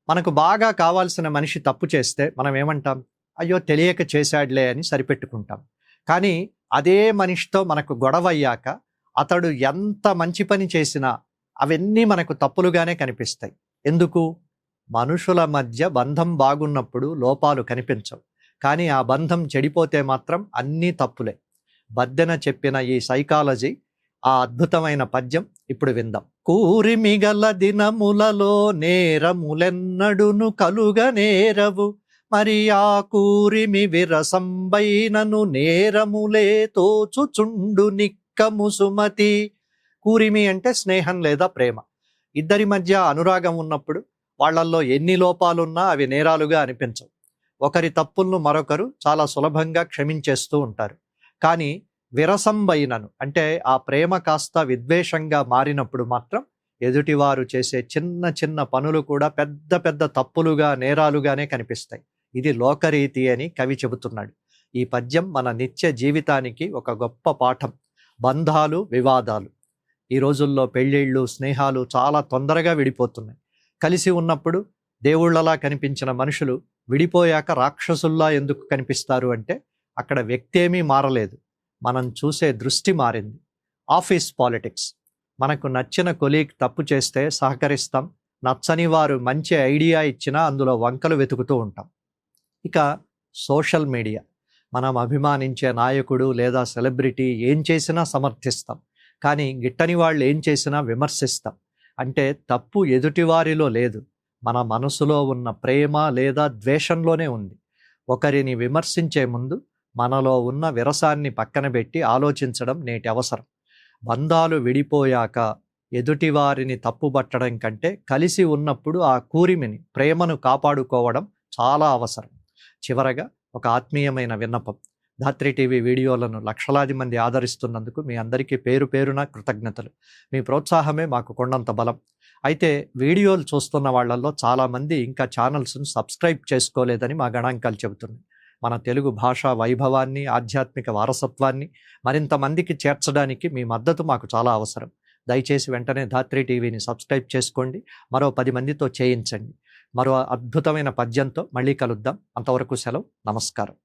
మనకు బాగా కావాల్సిన మనిషి తప్పు చేస్తే మనం ఏమంటాం? అయ్యో తెలియక చేశాడులే అని సరిపెట్టుకుంటాం. కానీ అదే మనిషితో మనకు గొడవ అయ్యాక అతడు ఎంత మంచి పని చేసినా అవన్నీ మనకు తప్పులుగానే కనిపిస్తాయి. ఎందుకు? మనుషుల మధ్య బంధం బాగున్నప్పుడు లోపాలు కనిపించవు. కానీ ఆ బంధం చెడిపోతే మాత్రం అన్నీ తప్పులే. బద్దెన చెప్పిన ఈ సైకాలజీ, ఆ అద్భుతమైన పద్యం ఇప్పుడు విందాం. కూరిమిగల దినములలో నేరములెన్నడును కలుగనేరవు, మరి ఆ కూరిమి విరసంబైనను నేరములే తోచుచుండు నిక్కము సుమతి. కూరిమి అంటే స్నేహం లేదా ప్రేమ. ఇద్దరి మధ్య అనురాగం ఉన్నప్పుడు వాళ్ళల్లో ఎన్ని లోపాలున్నా అవి నేరాలుగా అనిపించవు. ఒకరి తప్పులను మరొకరు చాలా సులభంగా క్షమించేస్తూ ఉంటారు. కానీ విరసంబైనను అంటే ఆ ప్రేమ కాస్త విద్వేషంగా మారినప్పుడు మాత్రం ఎదుటివారు చేసే చిన్న చిన్న పనులు కూడా పెద్ద పెద్ద తప్పులుగా నేరాలుగానే కనిపిస్తాయి. ఇది లోకరీతి అని కవి చెబుతున్నాడు. ఈ పద్యం మన నిత్య జీవితానికి ఒక గొప్ప పాఠం. బంధాలు, వివాదాలు. ఈ రోజుల్లో పెళ్ళిళ్ళు, స్నేహాలు చాలా తొందరగా విడిపోతున్నాయి. కలిసి ఉన్నప్పుడు దేవుళ్లలా కనిపించిన మనుషులు విడిపోయాక రాక్షసుల్లా ఎందుకు కనిపిస్తారు అంటే అక్కడ వ్యక్తి ఏమీ మారలేదు, మనం చూసే దృష్టి మారింది. Office politics. మనకు నచ్చిన కొలీగ్ తప్పు చేస్తే సహకరిస్తాం, నచ్చని వారు మంచి ఐడియా ఇచ్చినా అందులో వంకలు వెతుకుతూ ఉంటాం. ఇక సోషల్ మీడియా. మనం అభిమానించే నాయకుడు లేదా సెలబ్రిటీ ఏం చేసినా సమర్థిస్తాం, కానీ గిట్టని వాళ్ళు ఏం చేసినా విమర్శిస్తాం. అంటే తప్పు ఎదుటివారిలో లేదు, మన మనసులో ఉన్న ప్రేమ లేదా ద్వేషంలోనే ఉంది. ఒకరిని విమర్శించే ముందు మనలో ఉన్న విరసాన్ని పక్కన పెట్టి ఆలోచించడం నేటి అవసరం. బంధాలు విడిపోయాక ఎదుటివారిని తప్పుబట్టడం కంటే కలిసి ఉన్నప్పుడు ఆ కూరిమిని, ప్రేమను కాపాడుకోవడం చాలా అవసరం. చివరగా ఒక ఆత్మీయమైన విన్నపం. ధాత్రి టీవీ వీడియోలను లక్షలాది మంది ఆదరిస్తున్నందుకు మీ అందరికీ పేరు పేరున కృతజ్ఞతలు. మీ ప్రోత్సాహమే మాకు కొండంత బలం. అయితే వీడియోలు చూస్తున్న వాళ్ళల్లో చాలామంది ఇంకా ఛానల్స్ను సబ్స్క్రైబ్ చేసుకోలేదని మా గణాంకాలు చెబుతున్నాయి. మన తెలుగు భాషా వైభవాన్ని, ఆధ్యాత్మిక వారసత్వాన్ని మరింత మందికి చేర్చడానికి మీ మద్దతు మాకు చాలా అవసరం. దయచేసి వెంటనే ధాత్రి టీవీని సబ్స్క్రైబ్ చేసుకోండి, మరో 10 మందితో చేయించండి. మరో అద్భుతమైన పద్యంతో మళ్ళీ కలుద్దాం. అంతవరకు సెలవు. నమస్కారం.